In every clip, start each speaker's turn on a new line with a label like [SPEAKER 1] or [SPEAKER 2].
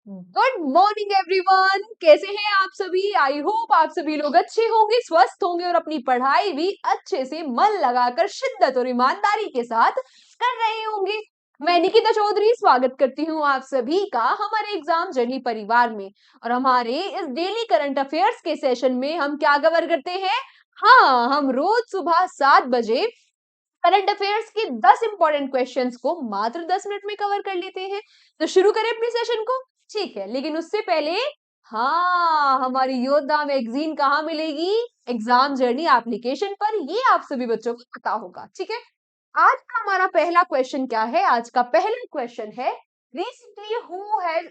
[SPEAKER 1] Good morning everyone, कैसे हैं आप सभी। आई होप आप सभी लोग अच्छे होंगे, स्वस्थ होंगे और अपनी पढ़ाई भी अच्छे से मन लगाकर शिद्दत और ईमानदारी के साथ कर रहे होंगे। मैं निकिता चौधरी स्वागत करती हूँ आप सभी का हमारे एग्जाम जर्नी परिवार में। और हमारे इस डेली करंट अफेयर्स के सेशन में हम क्या कवर करते हैं। हाँ, हम रोज सुबह 7 बजे करंट अफेयर्स के 10 इंपॉर्टेंट क्वेश्चंस को मात्र 10 मिनट में कवर कर लेते हैं। तो शुरू करें अपने सेशन को। ठीक है, लेकिन उससे पहले हाँ, हमारी योद्धा मैगजीन कहाँ मिलेगी। एग्जाम जर्नी एप्लीकेशन पर, ये आप सभी बच्चों को पता होगा। ठीक है, आज का हमारा पहला क्वेश्चन क्या है। आज का पहला क्वेश्चन है, recently who has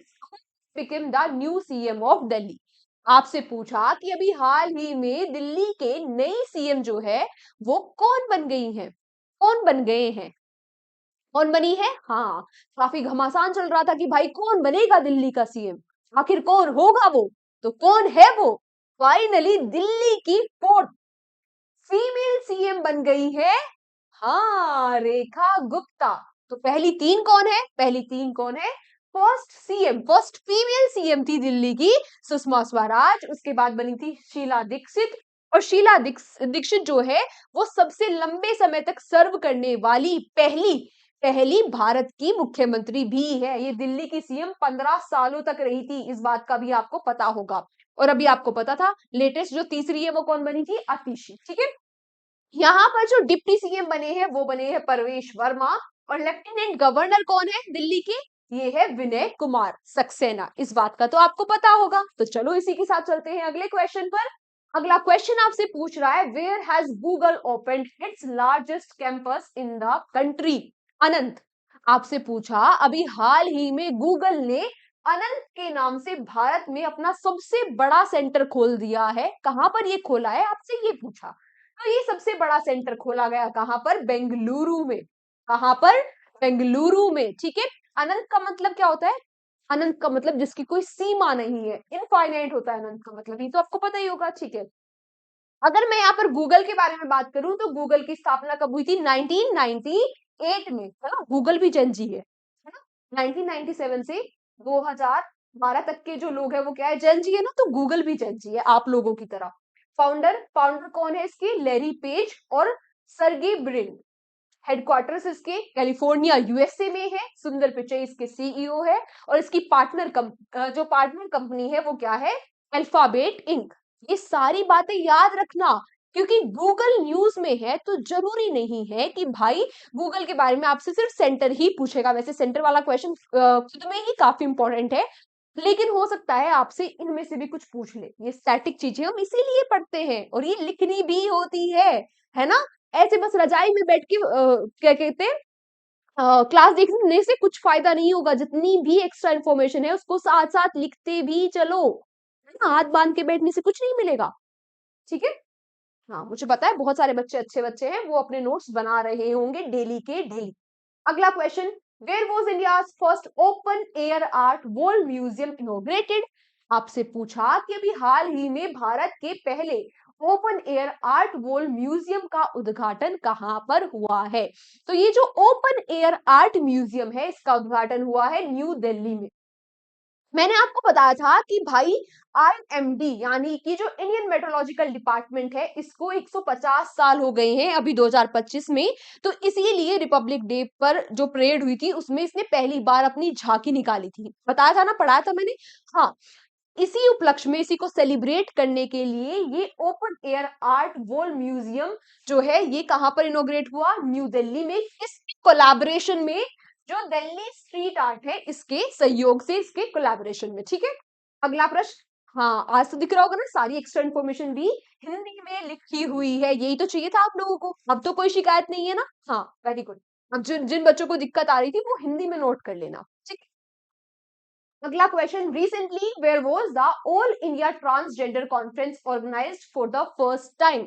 [SPEAKER 1] become the new CM of Delhi. आपसे पूछा कि अभी हाल ही में दिल्ली के नई सीएम जो है वो कौन बन गई हैं, कौन बन गए हैं, कौन बनी है। हाँ, काफी घमासान चल रहा था कि भाई कौन बनेगा दिल्ली का सीएम, आखिर कौन होगा वो। तो कौन है वो। फाइनली दिल्ली की फोर्थ फीमेल सीएम बन गई है। हाँ, रेखा गुप्ता। तो पहली तीन कौन है, पहली तीन कौन है। First CM, first female CM थी दिल्ली की सुषमा स्वराज। उसके बाद बनी थी शीला दीक्षित। और शीला दीक्षित जो है वो सबसे लंबे समय तक सर्व करने वाली पहली पहली भारत की मुख्यमंत्री भी है। ये दिल्ली की सीएम 15 सालों तक रही थी, इस बात का भी आपको पता होगा। और अभी आपको पता था लेटेस्ट जो तीसरी है वो कौन बनी थी, आतिशी। ठीक है, यहाँ पर जो डिप्टी सीएम बने हैं वो बने हैं परवेश वर्मा। और लेफ्टिनेंट गवर्नर कौन है दिल्ली के, ये है विनय कुमार सक्सेना। इस बात का तो आपको पता होगा। तो चलो इसी के साथ चलते हैं अगले क्वेश्चन पर। अगला क्वेश्चन आपसे पूछ रहा है, where has Google opened its largest campus in the country. Anant, आपसे पूछा अभी हाल ही में गूगल ने अनंत के नाम से भारत में अपना सबसे बड़ा सेंटर खोल दिया है। कहां पर ये खोला है, आपसे ये पूछा। तो ये सबसे बड़ा सेंटर खोला गया कहां पर, बेंगलुरु में। कहां पर, बेंगलुरु में। ठीक है, अनंत का मतलब क्या होता है। अनंत का मतलब जिसकी कोई सीमा नहीं है, इनफाइनाइट होता है अनंत का मतलब, ये तो आपको पता ही होगा। ठीक है, अगर मैं यहाँ पर गूगल के बारे में बात करूं तो गूगल की स्थापना कब हुई थी, 1998 में, है ना। गूगल भी जनजी है ना। 1997 से 2012 तक के जो लोग हैं वो क्या है, जनजी है ना। तो गूगल भी जनजी है आप लोगों की तरह। फाउंडर फाउंडर कौन है इसके, लेरी पेज और सर्गे ब्रिन। हेडक्वार्टर्स इसके कैलिफोर्निया यूएसए में है। सुंदर पिचई इसके सीईओ है। और इसकी जो पार्टनर कंपनी है वो क्या है, अल्फाबेट इंक। ये सारी बातें याद रखना, क्योंकि गूगल न्यूज में है तो जरूरी नहीं है कि भाई गूगल के बारे में आपसे सिर्फ सेंटर ही पूछेगा। वैसे सेंटर वाला क्वेश्चन खुद में ही काफी इंपॉर्टेंट है, लेकिन हो सकता है आपसे इनमें से भी कुछ पूछ ले। ये स्टैटिक चीजें हम इसीलिए पढ़ते हैं और ये लिखनी भी होती है ना। ऐसे बस रजाई में बैठ के क्या कहते हैं, क्लास देखने से कुछ फायदा नहीं होगा। जितनी भी एक्स्ट्रा इन्फॉर्मेशन है उसको साथ साथ लिखते भी चलो, है ना। हाथ बांध के बैठने से कुछ नहीं मिलेगा। ठीक है, हाँ मुझे पता है बहुत सारे बच्चे अच्छे बच्चे हैं, वो अपने नोट्स बना रहे होंगे डेली के डेली। अगला question, where was India's first open air art world museum inaugurated. आपसे पूछा कि अभी हाल ही में भारत के पहले open air art world museum का उद्घाटन कहां पर हुआ है। तो ये जो ओपन एयर आर्ट म्यूजियम है इसका उद्घाटन हुआ है न्यू दिल्ली में। मैंने आपको बताया था कि भाई आईएमडी यानी कि जो इंडियन मेट्रोलॉजिकल डिपार्टमेंट है इसको 150 साल हो गए हैं अभी 2025 में। तो इसीलिए रिपब्लिक डे पर जो परेड हुई थी उसमें इसने पहली बार अपनी झांकी निकाली थी। बताया था ना, पढ़ाया था मैंने। हाँ, इसी उपलक्ष्य में, इसी को सेलिब्रेट करने के लिए ये open air art world museum जो है ये कहां पर इनोग्रेट हुआ, न्यू दिल्ली में। किस कोलैबोरेशन में, जो दिल्ली स्ट्रीट आर्ट है इसके सहयोग से, इसके कोलैबोरेशन में। ठीक है, अगला प्रश्न। हाँ, आज तो दिख रहा होगा ना, सारी एक्स्ट्रा इन्फॉर्मेशन भी हिंदी में लिखी हुई है। यही तो चाहिए था आप लोगों को, अब तो कोई शिकायत नहीं है ना। हाँ, वेरी गुड। अब जिन जिन बच्चों को दिक्कत आ रही थी वो हिंदी में नोट कर लेना। ठीक है, अगला question, recently where was the all India transgender conference organised for the first time.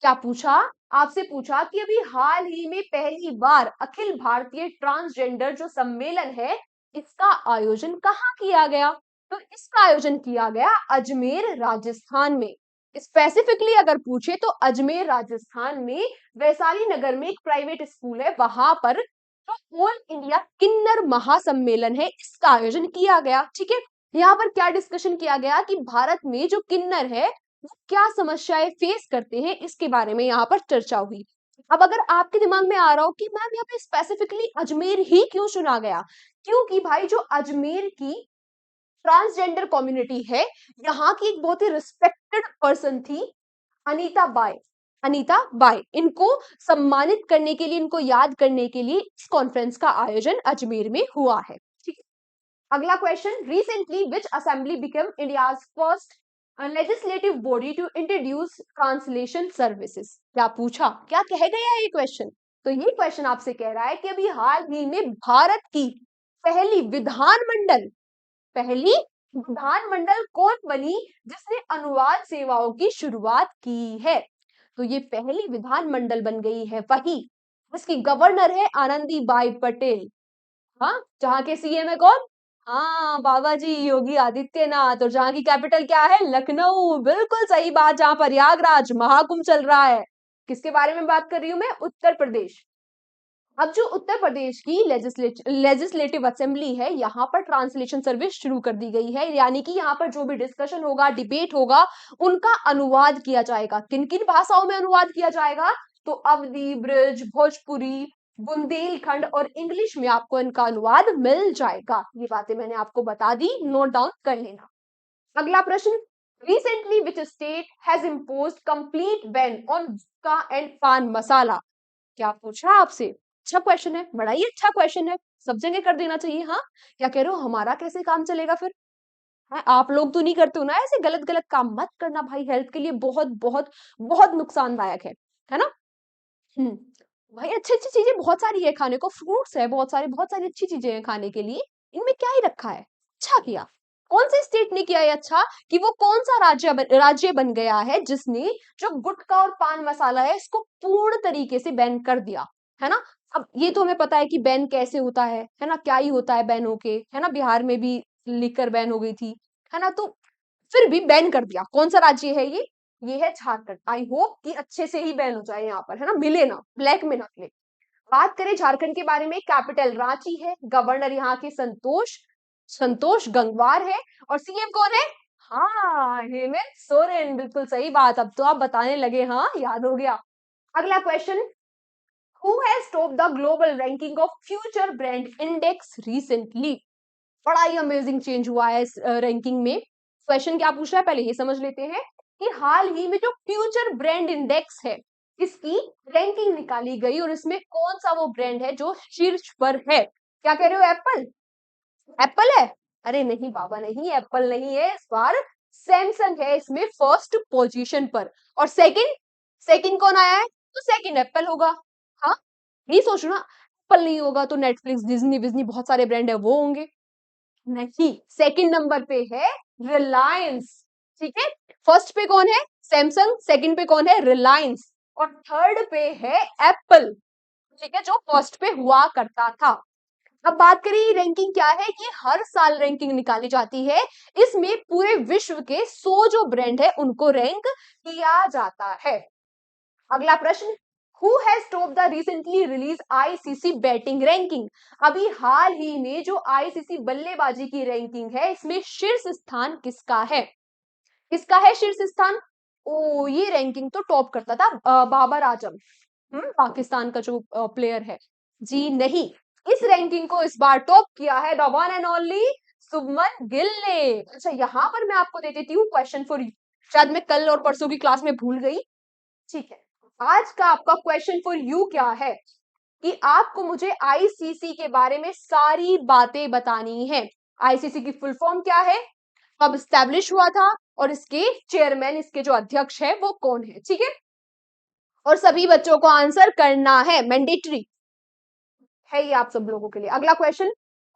[SPEAKER 1] क्या पूछा, आपसे पूछा कि अभी हाल ही में पहली बार अखिल भारतीय ट्रांसजेंडर जो सम्मेलन है इसका आयोजन कहाँ किया गया। तो इसका आयोजन किया गया अजमेर राजस्थान में। स्पेसिफिकली अगर पूछे तो अजमेर राजस्थान में वैशाली नगर में एक प्राइवेट स्कूल है, वहां पर जो ऑल इंडिया किन्नर महासम्मेलन है इसका आयोजन किया गया। ठीक है, यहाँ पर क्या डिस्कशन किया गया कि भारत में जो किन्नर है वो क्या समस्याएं फेस करते हैं, इसके बारे में यहाँ पर चर्चा हुई। अब अगर आपके दिमाग में आ रहा हो कि मैम यहाँ पे स्पेसिफिकली अजमेर ही क्यों चुना गया, क्योंकि भाई जो अजमेर की ट्रांसजेंडर कम्युनिटी है, यहाँ की एक बहुत ही रिस्पेक्टेड पर्सन थी अनीता बाई। अनीता बाई, इनको सम्मानित करने के लिए, इनको याद करने के लिए इस कॉन्फ्रेंस का आयोजन अजमेर में हुआ है। ठीक है, अगला question, recently which assembly become India's first legislative body to introduce translation services. क्या पूछा, क्या कह गया ये क्वेश्चन? तो ये क्वेश्चन आपसे कह रहा है कि अभी हाल ही में भारत की पहली विधानमंडल, पहली विधानमंडल कौन बनी जिसने अनुवाद सेवाओं की शुरुआत की है? तो ये पहली विधानमंडल बन गई है वही जिसकी गवर्नर है आनंदीबाई पटेल। हाँ, जहाँ के सीएम है कौन? हाँ, बाबा जी योगी आदित्यनाथ। और जहाँ की कैपिटल क्या है? लखनऊ। बिल्कुल सही बात, जहाँ प्रयागराज महाकुंभ चल रहा है। किसके बारे में बात कर रही हूँ मैं? उत्तर प्रदेश। अब जो उत्तर प्रदेश की लेजिस्लेटिव असेंबली है, यहाँ पर ट्रांसलेशन सर्विस शुरू कर दी गई है, यानी कि यहाँ पर जो भी डिस्कशन होगा, डिबेट होगा, उनका अनुवाद किया जाएगा। किन किन भाषाओं में अनुवाद किया जाएगा? तो अवधी, ब्रज, भोजपुरी, बुंदेलखंड और इंग्लिश में आपको इनका अनुवाद मिल जाएगा। ये बातें मैंने आपको बता दी, नोट डाउन कर लेना। अगला प्रश्न, recently which state has imposed complete ban on gutkha and पान मसाला? क्या पूछा आपसे? अच्छा क्वेश्चन है, बड़ा ही अच्छा क्वेश्चन है, सब जगह कर देना चाहिए। हाँ, क्या कह रहे हो, हमारा कैसे काम चलेगा फिर? हाँ, आप लोग तो नहीं करते हो ना ऐसे गलत गलत काम, मत करना भाई, हेल्थ के लिए बहुत बहुत बहुत नुकसानदायक है ना? हम्म, भाई अच्छी अच्छी चीजें बहुत सारी है खाने को, फ्रूट्स है बहुत सारी अच्छी चीजें हैं खाने के लिए, इनमें क्या ही रखा है? अच्छा किया। कौन से स्टेट ने किया है अच्छा, कि वो कौन सा राज्य बन गया है जिसने जो गुटखा और पान मसाला है इसको पूर्ण तरीके से बैन कर दिया, है ना? अब ये तो हमें पता है कि बैन कैसे होता है ना, क्या ही होता है बैन होके, है ना? बिहार में भी लिकर बैन हो गई थी, है ना? तो फिर भी बैन कर दिया, कौन सा राज्य है ये है झारखंड। आई होप कि अच्छे से ही बैन हो जाए यहाँ पर, है ना, मिले ना, ब्लैक में ना मिले। बात करें झारखंड के बारे में, कैपिटल रांची है, गवर्नर यहाँ के संतोष संतोष गंगवार है, और सीएम कौन है? हाँ, हेमंत सोरेन। बिल्कुल सही बात, अब तो आप बताने लगे, हाँ याद हो गया। अगला question, who has top the global ranking of future brand index recently? बड़ा ही अमेजिंग चेंज हुआ है इस रैंकिंग में। क्वेश्चन क्या पूछ रहा है, पहले ये समझ लेते हैं कि हाल ही में जो फ्यूचर ब्रांड इंडेक्स है, इसकी रैंकिंग निकाली गई, और इसमें कौन सा वो ब्रांड है जो शीर्ष पर है? क्या कह रहे हो, एप्पल? एप्पल है? अरे नहीं बाबा, नहीं, एप्पल नहीं है इस बार, सैमसंग है इसमें फर्स्ट पोजीशन पर। और सेकंड, सेकंड कौन आया है? तो सेकंड एप्पल होगा। हाँ, ये सोचो ना, एप्पल नहीं होगा तो नेटफ्लिक्स, डिज्नी विज्नी, बहुत सारे ब्रांड है वो होंगे। नहीं, सेकंड नंबर पे है रिलायंस। ठीक है, फर्स्ट पे कौन है? सैमसंग, सेकंड पे कौन है? रिलायंस, और थर्ड पे है एप्पल। ठीक है, जो फर्स्ट पे हुआ करता था। अब बात करें रैंकिंग क्या है, ये हर साल रैंकिंग निकाली जाती है, इसमें पूरे विश्व के 100 जो ब्रांड है उनको रैंक किया जाता है। अगला प्रश्न, who has top the recently release ICC batting ranking? अभी हाल ही में जो आईसीसी बल्लेबाजी की रैंकिंग है, इसमें शीर्ष स्थान किसका है? किसका है शीर्ष स्थान? ओ, ये रैंकिंग तो टॉप करता था बाबर आजम, पाकिस्तान का जो प्लेयर है। जी नहीं, इस रैंकिंग को इस बार टॉप किया है the one and only Shubman Gill ने। अच्छा, यहाँ पर मैं आपको दे देती हूँ क्वेश्चन फॉर यू, शायद मैं कल और परसों की क्लास में भूल गई। ठीक है, आज का आपका क्वेश्चन फॉर यू क्या है, कि आपको मुझे आईसीसी के बारे में सारी बातें बतानी है। आईसीसी की फुल फॉर्म क्या है, कब स्टैब्लिश हुआ था, और इसके चेयरमैन, इसके जो अध्यक्ष है वो कौन है? ठीक है, और सभी बच्चों को आंसर करना है, मैंडेटरी है ये आप सब लोगों के लिए। अगला question,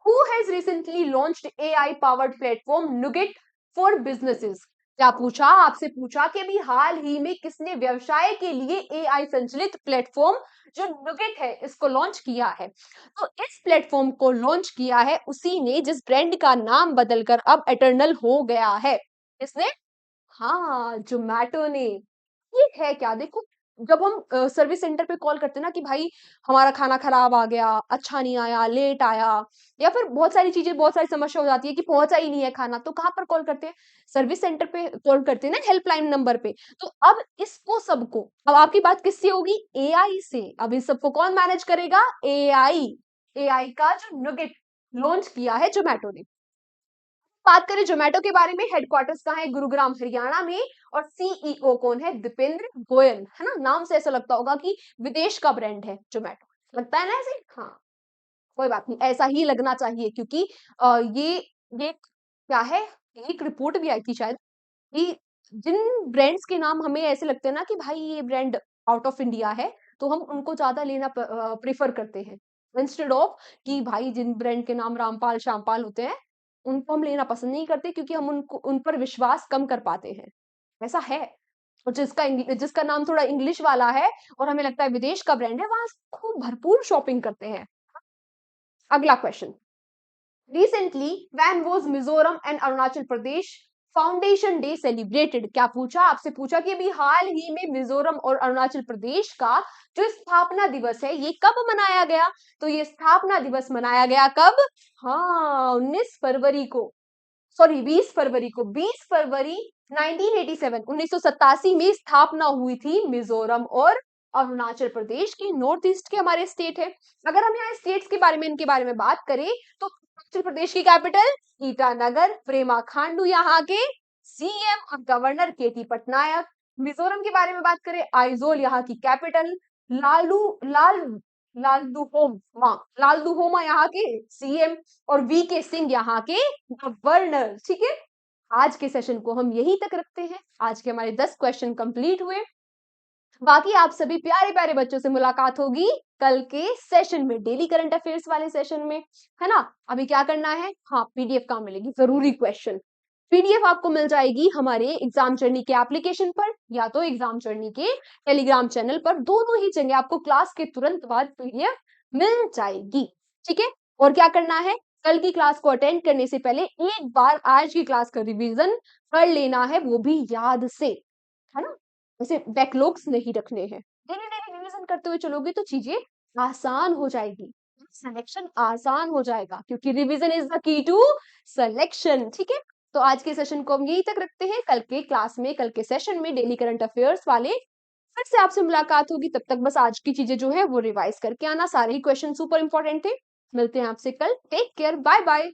[SPEAKER 1] who has recently launched AI powered platform Nugget for businesses? क्या पूछा आपसे? पूछा कि अभी हाल ही में किसने व्यवसाय के लिए एआई संचालित प्लेटफॉर्म जो नुगेट है इसको लॉन्च किया है? तो इस प्लेटफॉर्म को लॉन्च किया है उसी ने जिस ब्रांड का नाम बदलकर अब एटर्नल हो गया है। किसने? हाँ, जोमैटो ने। ये है क्या, देखो, जब हम सर्विस सेंटर पे कॉल करते हैं ना कि भाई हमारा खाना खराब आ गया, अच्छा नहीं आया, लेट आया, या फिर बहुत सारी चीजें, बहुत सारी समस्या हो जाती है कि पहुंचा ही नहीं है खाना, तो कहाँ पर कॉल करते हैं? सर्विस सेंटर पे कॉल करते हैं ना, हेल्पलाइन नंबर पे। तो अब इसको सबको, अब आपकी बात किससे होगी? एआई से। अब इस सबको कौन मैनेज करेगा? एआई। एआई का जो नुगेट लॉन्च किया है जोमेटो ने। बात करें जोमेटो के बारे में, हेडक्वार्टर्स कहाँ है? गुरुग्राम हरियाणा में। और सीईओ कौन है? दीपेंद्र गोयल, है ना? नाम से ऐसा लगता होगा कि विदेश का ब्रांड है जोमेटो, लगता है ना ऐसे? हाँ, कोई बात नहीं, ऐसा ही लगना चाहिए, क्योंकि ये क्या है, एक रिपोर्ट भी आई थी शायद कि जिन ब्रांड्स के नाम हमें ऐसे लगते हैं ना कि भाई ये ब्रांड आउट ऑफ इंडिया है, तो हम उनको ज्यादा लेना प्रेफर करते हैं, इंस्टेड ऑफ कि भाई जिन ब्रांड के नाम रामपाल श्यामपाल होते हैं, उनको हम लेना पसंद नहीं करते, क्योंकि हम उनको उन पर विश्वास कम कर पाते हैं। ऐसा है। और जिसका नाम थोड़ा इंग्लिश वाला है और हमें लगता है विदेश का ब्रांड है, वहां खूब भरपूर शॉपिंग करते हैं। अगला question. Recently, when was Mizoram and Arunachal Pradesh foundation day celebrated? क्या पूछा आपसे? पूछा कि अभी हाल ही में मिजोरम और अरुणाचल प्रदेश का जो स्थापना दिवस है, ये कब मनाया गया? तो ये स्थापना दिवस मनाया गया कब? हाँ, 19 फरवरी को, सॉरी 20 फरवरी को, 20 फरवरी 1987, 1987 में स्थापना हुई थी मिजोरम और अरुणाचल प्रदेश की। नॉर्थ ईस्ट के हमारे स्टेट है। अगर हम यहाँ स्टेट्स के बारे में, इनके बारे में बात करें, तो अरुणाचल प्रदेश की कैपिटल ईटानगर, प्रेमा खांडू यहाँ के सीएम और गवर्नर केटी पटनायक। मिजोरम के बारे में बात करें, आइजोल यहाँ की कैपिटल, लालू लाल लालदुहोमा यहाँ के सीएम, और वी के सिंह यहाँ के गवर्नर। ठीक है, आज के सेशन को हम यहीं तक रखते हैं। आज के हमारे 10 क्वेश्चन कंप्लीट हुए। बाकी आप सभी प्यारे प्यारे बच्चों से मुलाकात होगी कल के सेशन में, डेली करंट अफेयर्स वाले सेशन में, है ना? अभी क्या करना है? हाँ, पीडीएफ कहाँ मिलेगी? जरूरी क्वेश्चन। पीडीएफ आपको मिल जाएगी हमारे एग्जाम जर्नी के एप्लीकेशन पर, या तो एग्जाम जर्नी के टेलीग्राम चैनल पर। दोनों ही जगह आपको क्लास के तुरंत बाद पीडीएफ मिल जाएगी। ठीक है, और क्या करना है? कल की क्लास को अटेंड करने से पहले एक बार आज की क्लास का रिवीजन कर लेना है, वो भी याद से, है ना? ऐसे बैकलॉग्स नहीं रखने हैं। डेली डेली रिवीजन करते हुए चलोगे तो चीजें आसान हो जाएगी, सिलेक्शन आसान हो जाएगा, क्योंकि revision is the key to selection. ठीक है, तो आज के सेशन को हम यहीं तक रखते हैं। कल के क्लास में, कल के सेशन में डेली करंट अफेयर्स वाले फिर से आपसे मुलाकात होगी। तब तक बस आज की चीजें जो है वो रिवाइज करके आना। सारे ही क्वेश्चन सुपर इंपॉर्टेंट थे। मिलते हैं आपसे कल। Take care, bye bye.